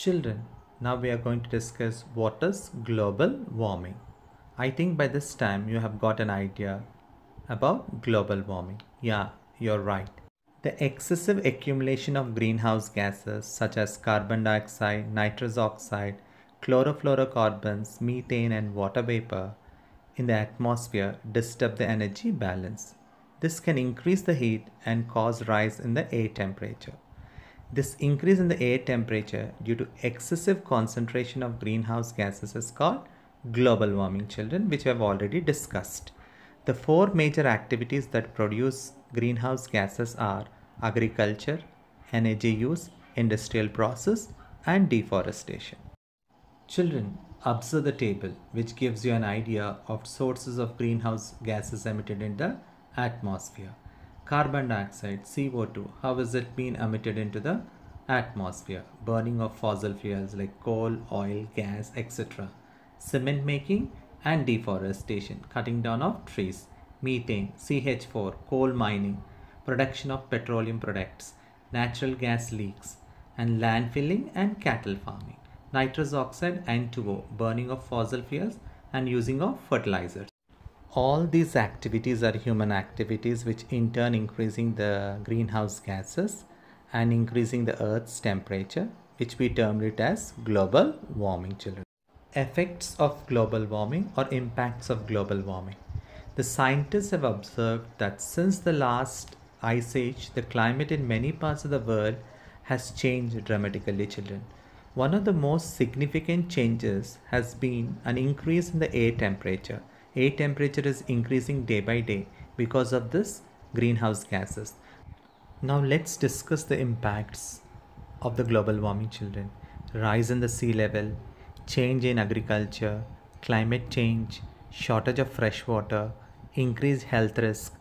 Children, now we are going to discuss what is global warming. I think by this time you have got an idea about global warming. Yeah, you're right. The excessive accumulation of greenhouse gases such as carbon dioxide, nitrous oxide, chlorofluorocarbons, methane, and water vapor in the atmosphere disturb the energy balance. This can increase the heat and cause rise in the air temperature. This increase in the air temperature due to excessive concentration of greenhouse gases is called global warming, children, which we have already discussed. The four major activities that produce greenhouse gases are agriculture, energy use, industrial process, and deforestation. Children, observe the table which gives you an idea of sources of greenhouse gases emitted in the atmosphere. Carbon dioxide, CO2, how is it being emitted into the atmosphere? Burning of fossil fuels like coal, oil, gas, etc. Cement making and deforestation, cutting down of trees. Methane, CH4, coal mining, production of petroleum products, natural gas leaks, and landfilling and cattle farming. Nitrous oxide N2O, burning of fossil fuels and using of fertilizers. All these activities are human activities which in turn increasing the greenhouse gases and increasing the earth's temperature, which we termed it as global warming, children. Effects of global warming or impacts of global warming. The scientists have observed that since the last ice age, the climate in many parts of the world has changed dramatically, children. One of the most significant changes has been an increase in the air temperature. Air temperature is increasing day by day because of this greenhouse gases. Now let's discuss the impacts of the global warming, children. Rise in the sea level, change in agriculture, climate change, shortage of fresh water, increased health risk,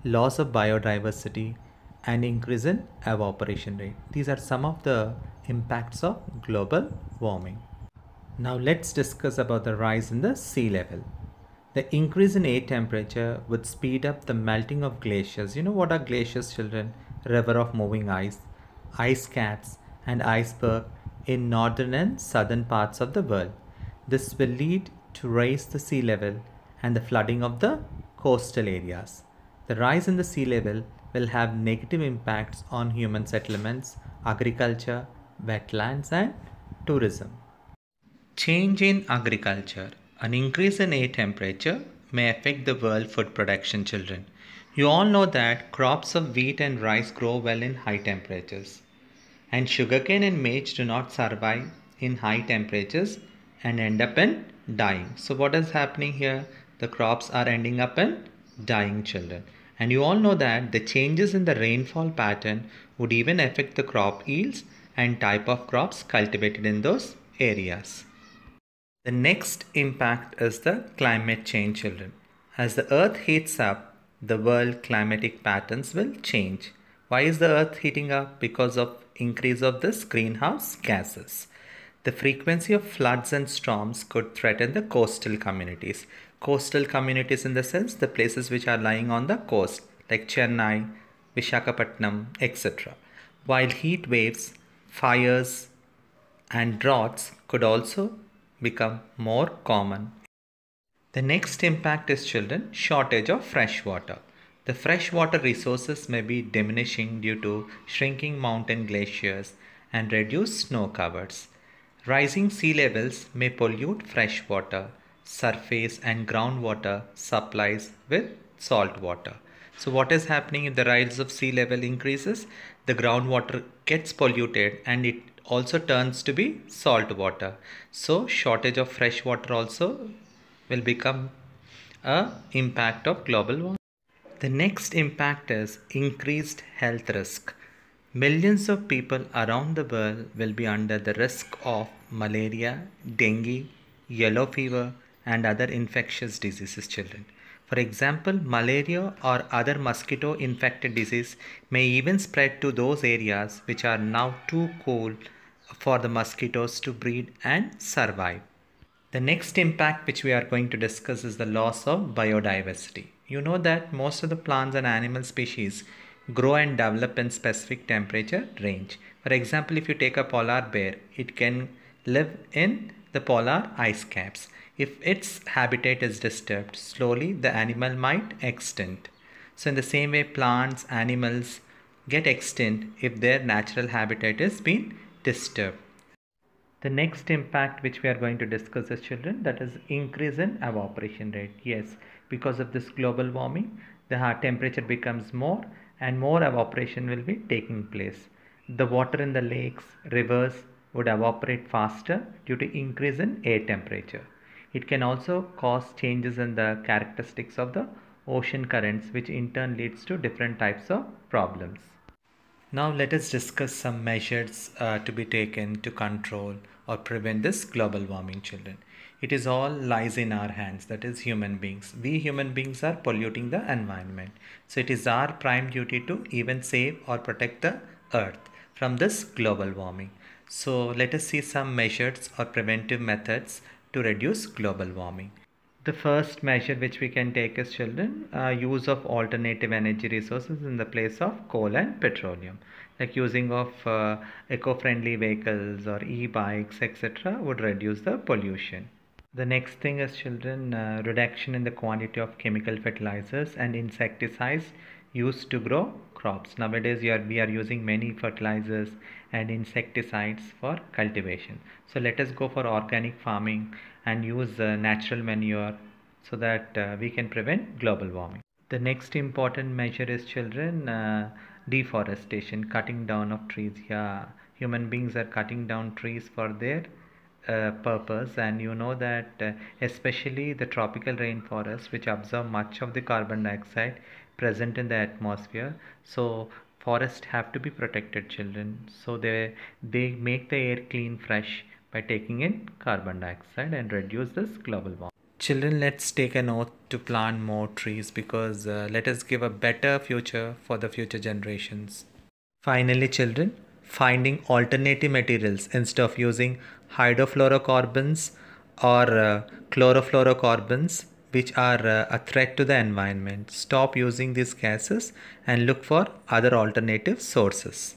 loss of biodiversity, and increase in evaporation rate. These are some of the impacts of global warming. Now let's discuss about the rise in the sea level. The increase in air temperature would speed up the melting of glaciers. You know what are glaciers, children? River of moving ice caps, and iceberg in northern and southern parts of the world. This will lead to raise the sea level and the flooding of the coastal areas. The rise in the sea level will have negative impacts on human settlements, agriculture, wetlands, and tourism. Change in agriculture. An increase in air temperature may affect the world food production, children. You all know that crops of wheat and rice grow well in high temperatures, and sugarcane and maize do not survive in high temperatures and end up in dying. So what is happening here? The crops are ending up in dying, children. And you all know that the changes in the rainfall pattern would even affect the crop yields and type of crops cultivated in those areas. The next impact is the climate change, children. As the earth heats up, the world climatic patterns will change. Why is the earth heating up? Because of increase of this greenhouse gases. The frequency of floods and storms could threaten the coastal communities. Coastal communities in the sense the places which are lying on the coast like Chennai, Vishakhapatnam, etc. While heat waves, fires and droughts could also become more common. The next impact is, children, shortage of fresh water. The freshwater resources may be diminishing due to shrinking mountain glaciers and reduced snow covers. Rising sea levels may pollute freshwater, surface and groundwater supplies with salt water. So what is happening if the rise of sea level increases? The groundwater gets polluted and it also turns to be salt water. So shortage of fresh water also will become a impact of global warming. The next impact is increased health risk. Millions of people around the world will be under the risk of malaria, dengue, yellow fever, and other infectious diseases, children. For example, malaria or other mosquito infected disease may even spread to those areas which are now too cold for the mosquitoes to breed and survive. The next impact which we are going to discuss is the loss of biodiversity. You know that most of the plants and animal species grow and develop in specific temperature range. For example, if you take a polar bear, it can live in the polar ice caps. If its habitat is disturbed, slowly the animal might extinct. So in the same way, plants, animals get extinct if their natural habitat is being disturbed. The next impact which we are going to discuss as children, that is increase in evaporation rate. Yes, because of this global warming, the temperature becomes more and more evaporation will be taking place. The water in the lakes, rivers would evaporate faster due to increase in air temperature. It can also cause changes in the characteristics of the ocean currents, which in turn leads to different types of problems. Now let us discuss some measures to be taken to control or prevent this global warming, children. It is all lies in our hands, that is human beings. We human beings are polluting the environment. So it is our prime duty to even save or protect the earth from this global warming. So let us see some measures or preventive methods to reduce global warming. The first measure which we can take as children, use of alternative energy resources in the place of coal and petroleum. Like using of eco-friendly vehicles or e-bikes, etc. would reduce the pollution. The next thing is children, reduction in the quantity of chemical fertilizers and insecticides used to grow crops. Nowadays we are using many fertilizers and insecticides for cultivation. So let us go for organic farming and use natural manure so that we can prevent global warming. The next important measure is children, deforestation, cutting down of trees. Yeah, human beings are cutting down trees for their purpose, and you know that especially the tropical rainforests, which absorb much of the carbon dioxide present in the atmosphere. So forests have to be protected, children, so they make the air clean, fresh by taking in carbon dioxide and reduce this global warming. Children, let's take an oath to plant more trees because let us give a better future for the future generations. Finally, children, finding alternative materials instead of using hydrofluorocarbons or chlorofluorocarbons, which are a threat to the environment. Stop using these gases and look for other alternative sources.